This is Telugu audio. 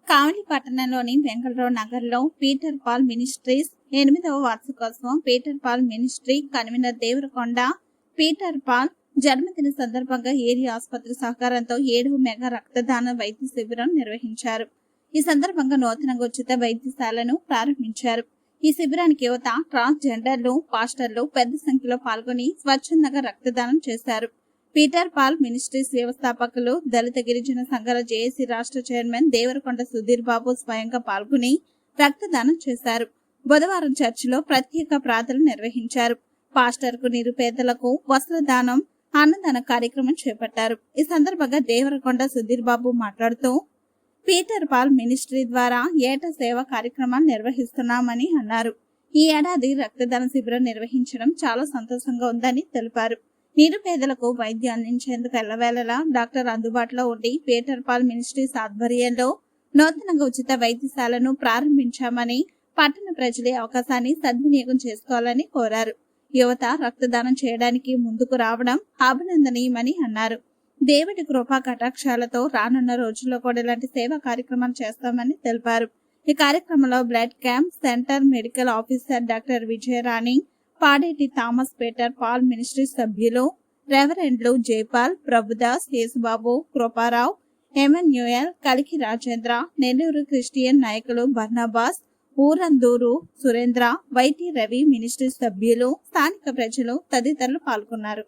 కావలి పట్టణంలోని బెంగళూరు నగర్లో పీటర్ పాల్ మినిస్ట్రీస్ 8వ వార్షికోత్సవం Peter Paul ministry convener Devarakonda Peter Paul జన్మదిన సందర్భంగా ఏరియా ఆసుపత్రి సహకారంతో 7వ మెగా రక్తదాన వైద్య శిబిరం నిర్వహించారు. ఈ సందర్భంగా నూతనంగా ఉచిత వైద్యశాలను ప్రారంభించారు. ఈ శిబిరానికి యువత, ట్రాన్స్జెండర్లు, పాస్టర్లు పెద్ద సంఖ్యలో పాల్గొని స్వచ్ఛందంగా రక్తదానం చేశారు. పీటర్ పాల్ మినిస్ట్రీస్ వ్యవస్థాపకులు, దళిత గిరిజన సంఘాల జేఏసీ రాష్ట్ర చైర్మన్ దేవరకొండ సుధీర్ బాబు స్వయంగా పాల్గొని రక్తదానం చేశారు. బుధవారం చర్చిలో ప్రత్యేక ప్రార్థనలు నిర్వహించారు. పాస్టర్ కు, నిరుపేదలకు వస్త్రదానం, అన్నదాన కార్యక్రమం చేపట్టారు. ఈ సందర్భంగా దేవరకొండ సుధీర్ బాబు మాట్లాడుతూ పీటర్ పాల్ మినిస్ట్రీ ద్వారా ఏటా సేవా కార్యక్రమాలు నిర్వహిస్తున్నామని అన్నారు. ఈ ఏడాది రక్తదాన శిబిరం నిర్వహించడం చాలా సంతోషంగా ఉందని తెలిపారు. నిరుపేదలకు వైద్యం అందించేందుకు ఎల్లవేళలా డాక్టర్ అందుబాటులో ఉండి పీటర్ పాల్ మినిస్ట్రీస్ ఆధ్వర్యంలో నూతనంగా ఉచిత వైద్యశాలను ప్రారంభించామని, పట్టణ ప్రజలే అవకాశాన్ని సద్వినియోగం చేసుకోవాలని కోరారు. యువత రక్తదానం చేయడానికి ముందుకు రావడం అభినందనీయమని అన్నారు. దేవుడి కృపా కటాక్షాలతో రానున్న రోజుల్లో కూడా ఇలాంటి సేవా కార్యక్రమాలు చేస్తామని తెలిపారు. ఈ కార్యక్రమంలో blood camp centre medical officer doctor Vijayarani, Padeti Thomas Peter Paul ministry సభ్యులు రెవరెండ్లు జైపాల్, ప్రభుదాస్, యేసుబాబు, కృపారావు, ఎమాన్యుయల్, కలికి రాజేంద్ర, నెల్లూరు క్రిస్టియన్ నాయకులు Barnabas, Urandur Surendra, YT Ravi ministry సభ్యులు, స్థానిక ప్రజలు తదితరులు పాల్గొన్నారు.